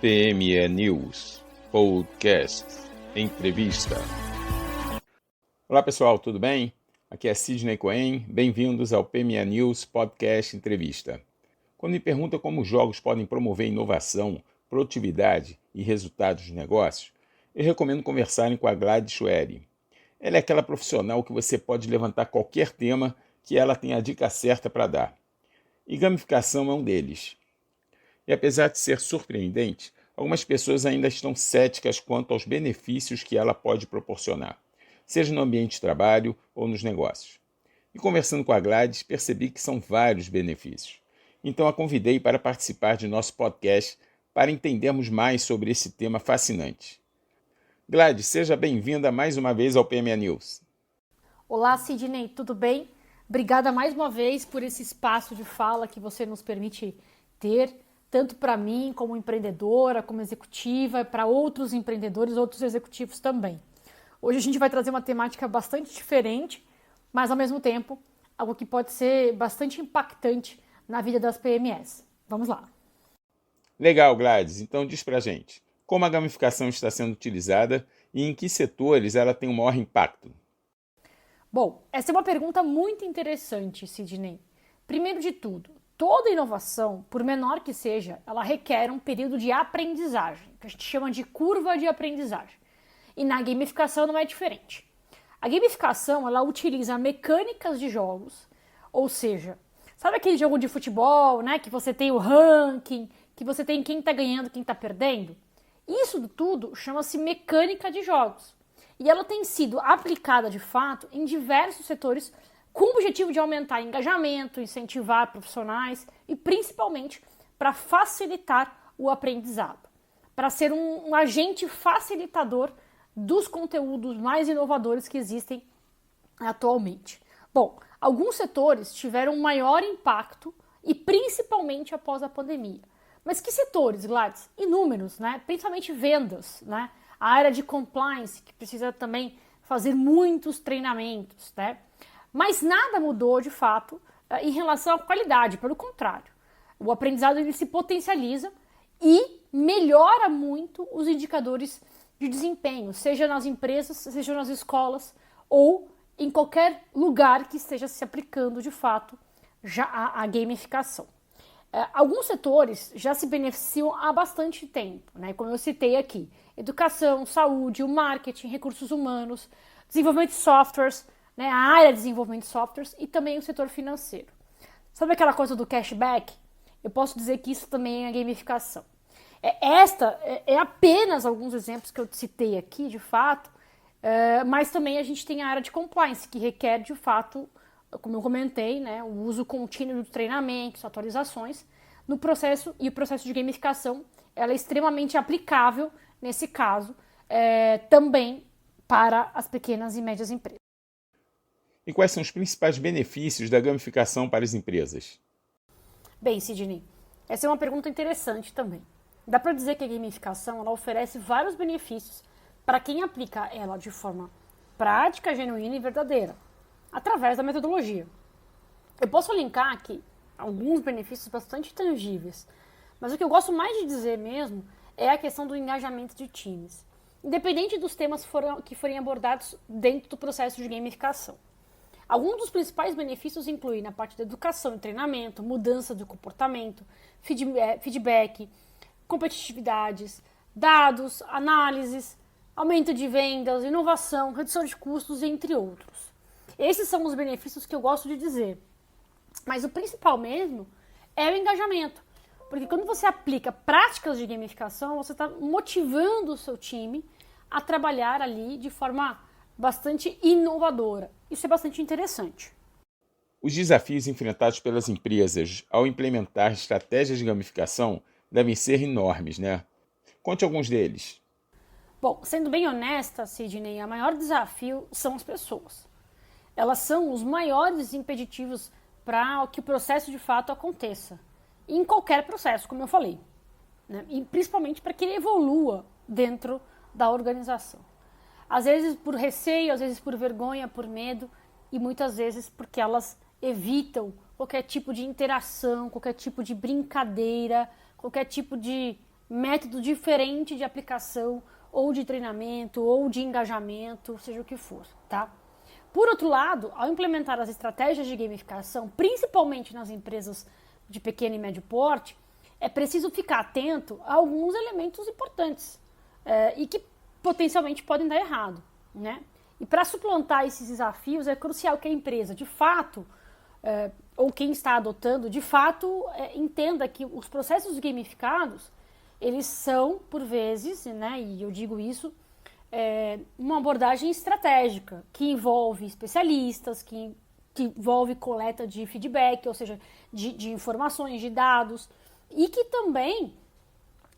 PME News Podcast Entrevista. Olá pessoal, tudo bem? Aqui é Sidney Cohen, bem-vindos ao PME News Podcast Entrevista. Quando me perguntam como os jogos podem promover inovação, produtividade e resultados dos negócios, eu recomendo conversarem com a Gladys Schwery. Ela é aquela profissional que você pode levantar qualquer tema que ela tem a dica certa para dar. E gamificação é um deles. E apesar de ser surpreendente, algumas pessoas ainda estão céticas quanto aos benefícios que ela pode proporcionar, seja no ambiente de trabalho ou nos negócios. E conversando com a Gladys, percebi que são vários benefícios. Então a convidei para participar de nosso podcast para entendermos mais sobre esse tema fascinante. Gladys, seja bem-vinda mais uma vez ao PME News. Olá, Sidney, tudo bem? Obrigada mais uma vez por esse espaço de fala que você nos permite ter, tanto para mim como empreendedora, como executiva, para outros empreendedores, outros executivos também. Hoje a gente vai trazer uma temática bastante diferente, mas ao mesmo tempo algo que pode ser bastante impactante na vida das PMEs. Vamos lá. Legal, Gladys. Então diz pra gente, como a gamificação está sendo utilizada e em que setores ela tem o maior impacto? Bom, essa é uma pergunta muito interessante, Sidney. Primeiro de tudo, toda inovação, por menor que seja, ela requer um período de aprendizagem, que a gente chama de curva de aprendizagem. E na gamificação não é diferente. A gamificação, ela utiliza mecânicas de jogos, ou seja, sabe aquele jogo de futebol, né, que você tem o ranking, que você tem quem está ganhando, quem está perdendo? Isso tudo chama-se mecânica de jogos. E ela tem sido aplicada, de fato, em diversos setores com o objetivo de aumentar engajamento, incentivar profissionais e, principalmente, para facilitar o aprendizado, para ser um agente facilitador dos conteúdos mais inovadores que existem atualmente. Bom, alguns setores tiveram um maior impacto e principalmente após a pandemia. Mas que setores, Gladys? Inúmeros, né? Principalmente vendas, né? A área de compliance, que precisa também fazer muitos treinamentos, né? Mas nada mudou, de fato, em relação à qualidade, pelo contrário. O aprendizado ele se potencializa e melhora muito os indicadores de desempenho, seja nas empresas, seja nas escolas ou em qualquer lugar que esteja se aplicando, de fato, já a gamificação. Alguns setores já se beneficiam há bastante tempo, né? Como eu citei aqui, educação, saúde, o marketing, recursos humanos, desenvolvimento de softwares, né? A área de desenvolvimento de softwares e também o setor financeiro. Sabe aquela coisa do cashback? Eu posso dizer que isso também é gamificação. Esta é apenas alguns exemplos que eu citei aqui, de fato, mas também a gente tem a área de compliance, que requer, de fato, como eu comentei, né, o uso contínuo de treinamentos, atualizações no processo, e o processo de gamificação ela é extremamente aplicável, nesse caso, também para as pequenas e médias empresas. E quais são os principais benefícios da gamificação para as empresas? Bem, Sidney, essa é uma pergunta interessante também. Dá para dizer que a gamificação ela oferece vários benefícios para quem aplica ela de forma prática, genuína e verdadeira, através da metodologia. Eu posso linkar aqui alguns benefícios bastante tangíveis, mas o que eu gosto mais de dizer mesmo é a questão do engajamento de times, independente dos temas que forem abordados dentro do processo de gamificação. Alguns dos principais benefícios incluem na parte da educação e treinamento, mudança de comportamento, feedback, competitividades, dados, análises, aumento de vendas, inovação, redução de custos, entre outros. Esses são os benefícios que eu gosto de dizer. Mas o principal mesmo é o engajamento. Porque quando você aplica práticas de gamificação, você está motivando o seu time a trabalhar ali de forma bastante inovadora. Isso é bastante interessante. Os desafios enfrentados pelas empresas ao implementar estratégias de gamificação devem ser enormes, né? Conte alguns deles. Bom, sendo bem honesta, Sidney, o maior desafio são as pessoas. Elas são os maiores impeditivos para que o processo de fato aconteça. Em qualquer processo, como eu falei. Né? E principalmente para que ele evolua dentro da organização. Às vezes por receio, às vezes por vergonha, por medo e muitas vezes porque elas evitam qualquer tipo de interação, qualquer tipo de brincadeira, qualquer tipo de método diferente de aplicação, ou de treinamento, ou de engajamento, seja o que for, tá? Por outro lado, ao implementar as estratégias de gamificação, principalmente nas empresas de pequeno e médio porte, é preciso ficar atento a alguns elementos importantes e que potencialmente podem dar errado, né? E para suplantar esses desafios, é crucial que a empresa, de fato, ou quem está adotando, de fato, entenda que os processos gamificados, eles são, por vezes, né, e eu digo isso, uma abordagem estratégica, que envolve especialistas, que envolve coleta de feedback, ou seja, de informações, de dados, e que também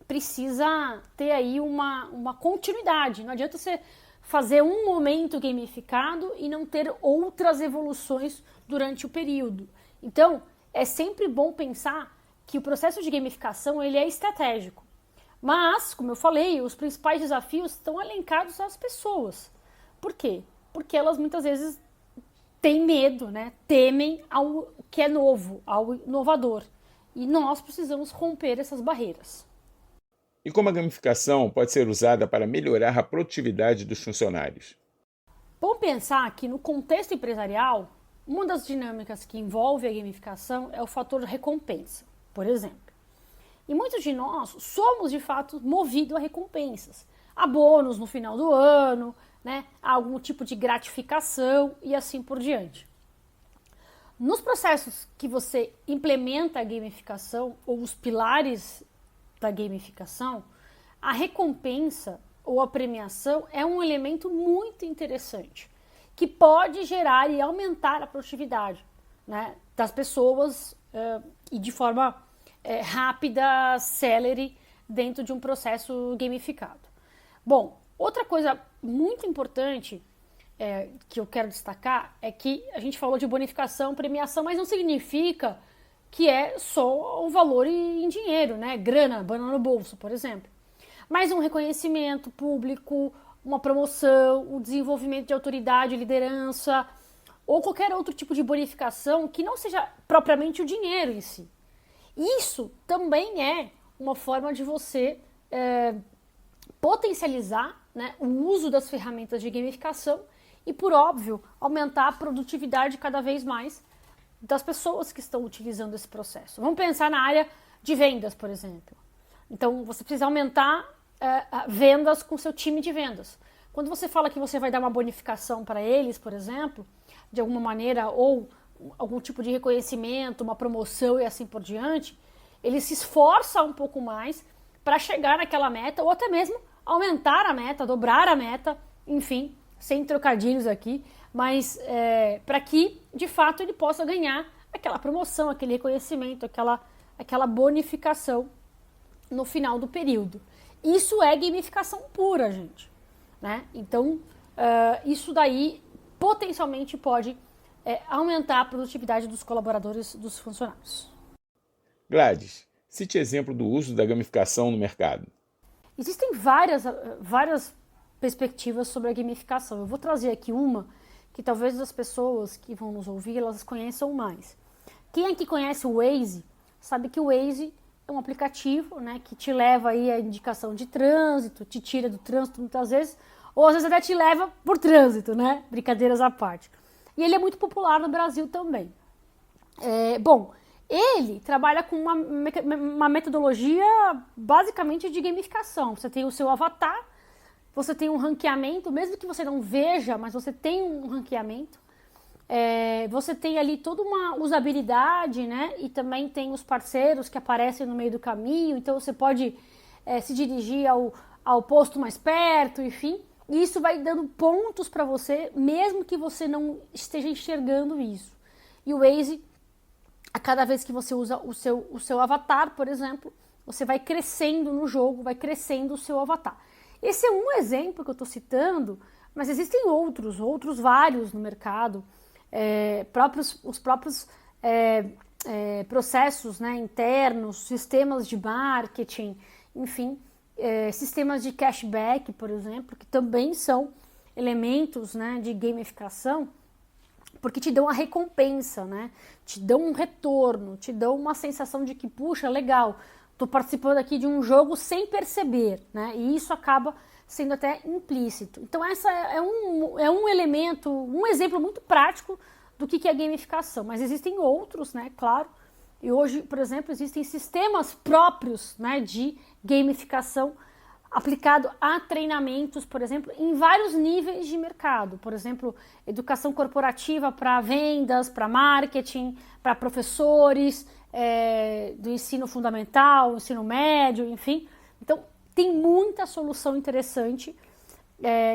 precisa ter aí uma continuidade. Não adianta você fazer um momento gamificado e não ter outras evoluções durante o período. Então, é sempre bom pensar que o processo de gamificação ele é estratégico. Mas, como eu falei, os principais desafios estão elencados às pessoas. Por quê? Porque elas muitas vezes têm medo, né? Temem ao que é novo, ao inovador. E nós precisamos romper essas barreiras. E como a gamificação pode ser usada para melhorar a produtividade dos funcionários? Bom pensar que no contexto empresarial, uma das dinâmicas que envolve a gamificação é o fator recompensa, por exemplo. E muitos de nós somos, de fato, movidos a recompensas, a bônus no final do ano, né, a algum tipo de gratificação e assim por diante. Nos processos que você implementa a gamificação, ou os pilares da gamificação, a recompensa ou a premiação é um elemento muito interessante, que pode gerar e aumentar a produtividade, né, das pessoas e de forma rápida, célere, dentro de um processo gamificado. Bom, outra coisa muito importante que eu quero destacar é que a gente falou de bonificação, premiação, mas não significa que é só o valor em dinheiro, né? Grana, banana no bolso, por exemplo. Mas um reconhecimento público, uma promoção, o desenvolvimento de autoridade, liderança, ou qualquer outro tipo de bonificação que não seja propriamente o dinheiro em si. Isso também é uma forma de você potencializar, né, o uso das ferramentas de gamificação e, por óbvio, aumentar a produtividade cada vez mais das pessoas que estão utilizando esse processo. Vamos pensar na área de vendas, por exemplo. Então, você precisa aumentar vendas com seu time de vendas. Quando você fala que você vai dar uma bonificação para eles, por exemplo, de alguma maneira, ou algum tipo de reconhecimento, uma promoção e assim por diante, ele se esforça um pouco mais para chegar naquela meta, ou até mesmo aumentar a meta, dobrar a meta, enfim, sem trocadilhos aqui, mas para que, de fato, ele possa ganhar aquela promoção, aquele reconhecimento, aquela bonificação no final do período. Isso é gamificação pura, gente, né? Então, isso daí potencialmente pode aumentar a produtividade dos colaboradores, dos funcionários. Gladys, cite exemplo do uso da gamificação no mercado. Existem várias perspectivas sobre a gamificação. Eu vou trazer aqui uma que talvez as pessoas que vão nos ouvir, elas conheçam mais. Quem aqui conhece o Waze, sabe que o Waze é um aplicativo, né, que te leva aí a indicação de trânsito, te tira do trânsito muitas vezes, ou às vezes até te leva por trânsito, né? Brincadeiras à parte. E ele é muito popular no Brasil também. Bom, ele trabalha com uma metodologia basicamente de gamificação. Você tem o seu avatar, você tem um ranqueamento, mesmo que você não veja, mas você tem um ranqueamento. Você tem ali toda uma usabilidade, né? E também tem os parceiros que aparecem no meio do caminho. Então você pode se dirigir ao posto mais perto, enfim. E isso vai dando pontos para você, mesmo que você não esteja enxergando isso. E o Waze, a cada vez que você usa o seu avatar, por exemplo, você vai crescendo no jogo, vai crescendo o seu avatar. Esse é um exemplo que eu estou citando, mas existem outros vários no mercado, os próprios processos, né, internos, sistemas de marketing, enfim, sistemas de cashback, por exemplo, que também são elementos, né, de gamificação, porque te dão a recompensa, né? Te dão um retorno, te dão uma sensação de que, puxa, legal, estou participando aqui de um jogo sem perceber, né? E isso acaba sendo até implícito. Então, essa é um elemento, um exemplo muito prático do que é gamificação. Mas existem outros, né? Claro. E hoje, por exemplo, existem sistemas próprios, né, de gamificação aplicado a treinamentos, por exemplo, em vários níveis de mercado. Por exemplo, educação corporativa para vendas, para marketing, para professores do ensino fundamental, ensino médio, enfim. Então, tem muita solução interessante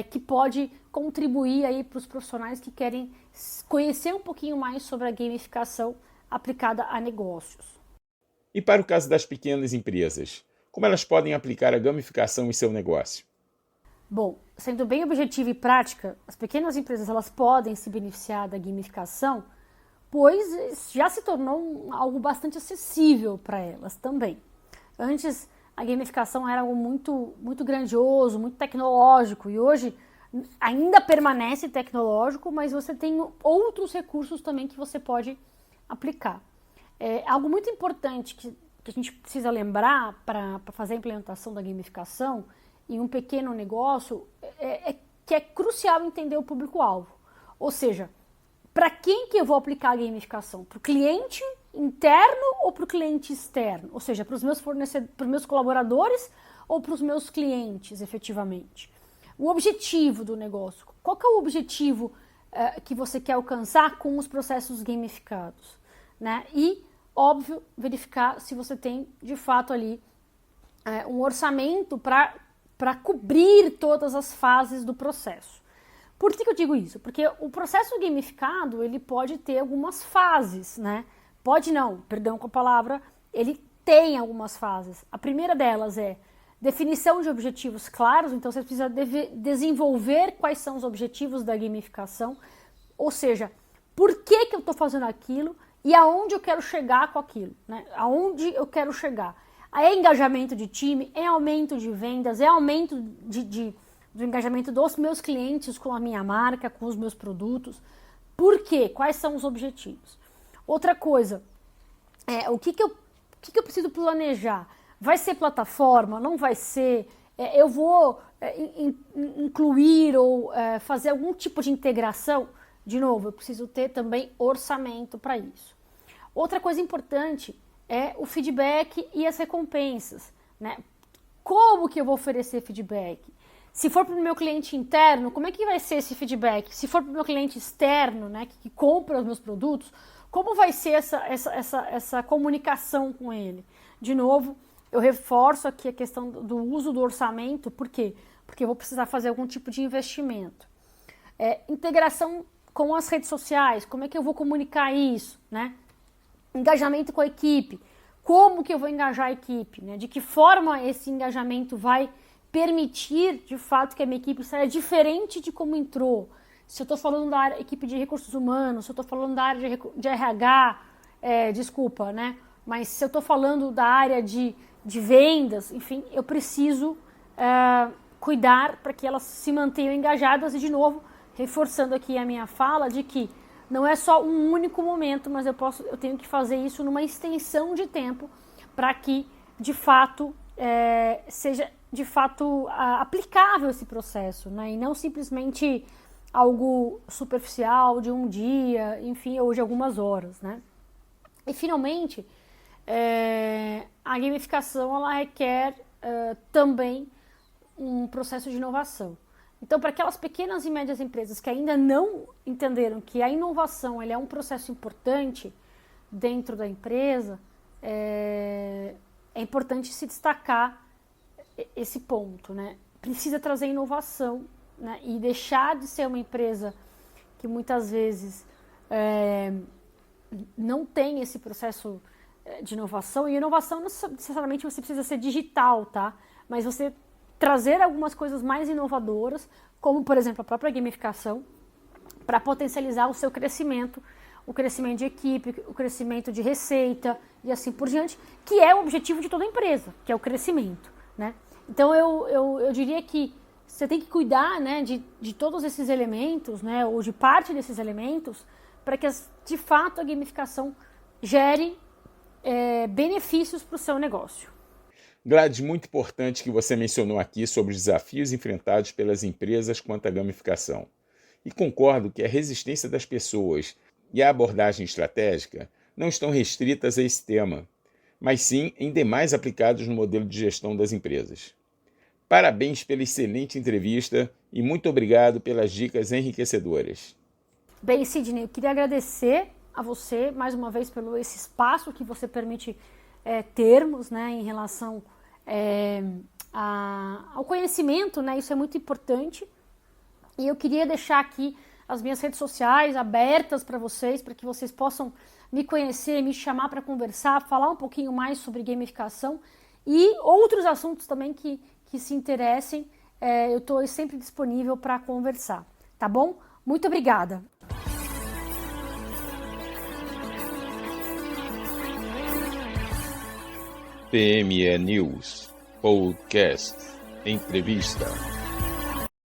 que pode contribuir aí para os profissionais que querem conhecer um pouquinho mais sobre a gamificação aplicada a negócios. E para o caso das pequenas empresas, como elas podem aplicar a gamificação em seu negócio? Bom, sendo bem objetiva e prática, as pequenas empresas elas podem se beneficiar da gamificação, pois já se tornou algo bastante acessível para elas também. Antes, a gamificação era algo muito, muito grandioso, muito tecnológico, e hoje ainda permanece tecnológico, mas você tem outros recursos também que você pode aplicar. Algo muito importante que a gente precisa lembrar para fazer a implementação da gamificação em um pequeno negócio que é crucial entender o público-alvo. Ou seja, para quem que eu vou aplicar a gamificação? Para o cliente interno ou para o cliente externo? Ou seja, para os meus fornecedores, para os meus colaboradores ou para os meus clientes, efetivamente? O objetivo do negócio. Qual que é o objetivo que você quer alcançar com os processos gamificados? Né? E, óbvio, verificar se você tem, de fato, ali um orçamento para cobrir todas as fases do processo. Por que eu digo isso? Porque o processo gamificado, ele pode ter algumas fases, né? Pode não, perdão com a palavra, ele tem algumas fases. A primeira delas é definição de objetivos claros, então você precisa desenvolver quais são os objetivos da gamificação, ou seja, por que eu estou fazendo aquilo e aonde eu quero chegar com aquilo, né? Aonde eu quero chegar. É engajamento de time, é aumento de vendas, é aumento do engajamento dos meus clientes com a minha marca, com os meus produtos. Por quê? Quais são os objetivos? Outra coisa, o que eu preciso planejar? Vai ser plataforma? Não vai ser? Eu vou incluir ou fazer algum tipo de integração? De novo, eu preciso ter também orçamento para isso. Outra coisa importante é o feedback e as recompensas, né? Como que eu vou oferecer feedback? Se for para o meu cliente interno, como é que vai ser esse feedback? Se for para o meu cliente externo, né, que compra os meus produtos, como vai ser essa comunicação com ele? De novo, eu reforço aqui a questão do uso do orçamento, por quê? Porque eu vou precisar fazer algum tipo de investimento. Integração com as redes sociais, como é que eu vou comunicar isso, né? Engajamento com a equipe, como que eu vou engajar a equipe, né? De que forma esse engajamento vai permitir, de fato, que a minha equipe saia diferente de como entrou. Se eu estou falando da equipe de recursos humanos, se eu estou falando da área de RH, desculpa, né? Mas se eu estou falando da área de vendas, enfim, eu preciso cuidar para que elas se mantenham engajadas e, de novo, reforçando aqui a minha fala de que não é só um único momento, mas eu tenho que fazer isso numa extensão de tempo para que, de fato, seja de fato aplicável esse processo, né? E não simplesmente algo superficial de um dia, enfim, ou de algumas horas, né? E, finalmente, a gamificação ela requer também um processo de inovação. Então, para aquelas pequenas e médias empresas que ainda não entenderam que a inovação é um processo importante dentro da empresa, é importante se destacar esse ponto, né? Precisa trazer inovação, né? E deixar de ser uma empresa que muitas vezes não tem esse processo de inovação. E inovação não necessariamente você precisa ser digital, tá? Mas você trazer algumas coisas mais inovadoras, como, por exemplo, a própria gamificação, para potencializar o seu crescimento, o crescimento de equipe, o crescimento de receita e assim por diante, que é o objetivo de toda empresa, que é o crescimento, né? Então, eu diria que você tem que cuidar, né, de todos esses elementos, né, ou de parte desses elementos, para que, de fato, a gamificação gere benefícios para o seu negócio. Gladys, muito importante que você mencionou aqui sobre os desafios enfrentados pelas empresas quanto à gamificação. E concordo que a resistência das pessoas e a abordagem estratégica não estão restritas a esse tema, mas sim em demais aplicados no modelo de gestão das empresas. Parabéns pela excelente entrevista e muito obrigado pelas dicas enriquecedoras. Bem, Sidney, eu queria agradecer a você mais uma vez pelo esse espaço que você permite termos, né, em relação ao conhecimento, né, isso é muito importante. E eu queria deixar aqui as minhas redes sociais abertas para que vocês possam me conhecer, me chamar para conversar, falar um pouquinho mais sobre gamificação e outros assuntos também que se interessem. Eu estou sempre disponível para conversar, tá bom? Muito obrigada! PME News Podcast Entrevista.